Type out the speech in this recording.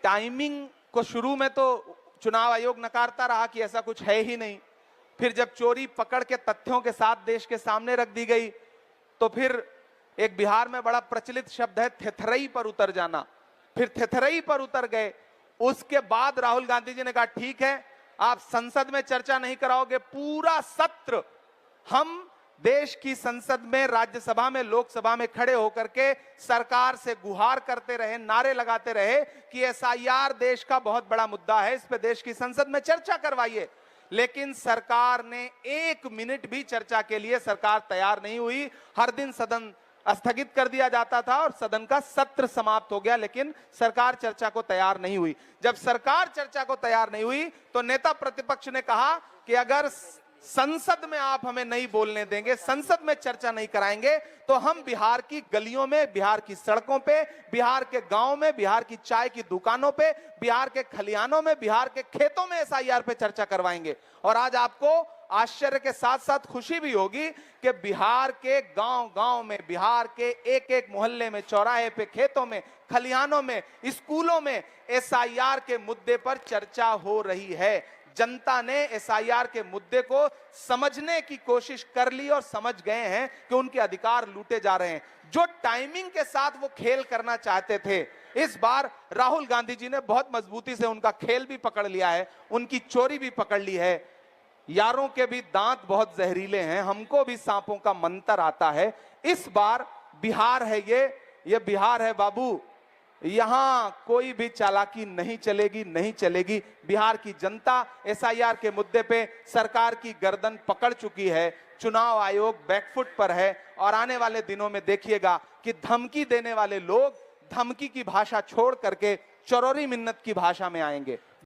Timing को शुरू में तो चुनाव आयोग नकारता रहा कि ऐसा कुछ है ही नहीं, फिर जब चोरी पकड़ के तथ्यों के साथ देश के सामने रख दी गई तो फिर एक बिहार में बड़ा प्रचलित शब्द है थेथरई पर उतर जाना, फिर थेथरई पर उतर गए। उसके बाद राहुल गांधी जी ने कहा ठीक है, आप संसद में चर्चा नहीं कराओगे, पूरा सत्र हम देश की संसद में, राज्यसभा में, लोकसभा में खड़े होकर के सरकार से गुहार करते रहे, नारे लगाते रहे कि एसआईआर देश का बहुत बड़ा मुद्दा है, इस पे देश की संसद में चर्चा करवाइए। लेकिन सरकार ने 1 मिनट भी चर्चा के लिए सरकार तैयार नहीं हुई। हर दिन सदन स्थगित कर दिया जाता था और सदन का सत्र समाप्त हो गया, लेकिन सरकार चर्चा को तैयार नहीं हुई। जब सरकार चर्चा को तैयार नहीं हुई तो नेता प्रतिपक्ष ने कहा कि अगर संसद में आप हमें नहीं बोलने देंगे, संसद में चर्चा नहीं कराएंगे, तो हम बिहार की गलियों में, बिहार की सड़कों पे, बिहार के गांव में, बिहार की चाय की दुकानों पे, बिहार के खलिहानों में, बिहार के खेतों में एसआईआर पे चर्चा करवाएंगे। और आज आपको आश्चर्य के साथ साथ खुशी भी होगी कि बिहार के गांव-गांव में, बिहार के एक-एक मोहल्ले में, चौराहे पे, खेतों में, खलिहानों में, स्कूलों में एसआईआर के मुद्दे पर चर्चा हो रही है। जनता ने एसआईआर के मुद्दे को समझने की कोशिश कर ली और समझ गए हैं कि उनके अधिकार लूटे जा रहे हैं। जो टाइमिंग के साथ वो खेल करना चाहते थे, इस बार राहुल गांधी जी ने बहुत मजबूती से उनका खेल भी पकड़ लिया है, उनकी चोरी भी पकड़ ली है। यारों के भी दांत बहुत जहरीले हैं, हमको भी सांपों का मंतर आता है। इस बार बिहार है, ये बिहार है बाबू, यहां कोई भी चालाकी नहीं चलेगी, नहीं चलेगी। बिहार की जनता एसआईआर के मुद्दे पे सरकार की गर्दन पकड़ चुकी है। चुनाव आयोग बैकफुट पर है और आने वाले दिनों में देखिएगा कि धमकी देने वाले लोग धमकी की भाषा छोड़ करके चरौरी मिन्नत की भाषा में आएंगे।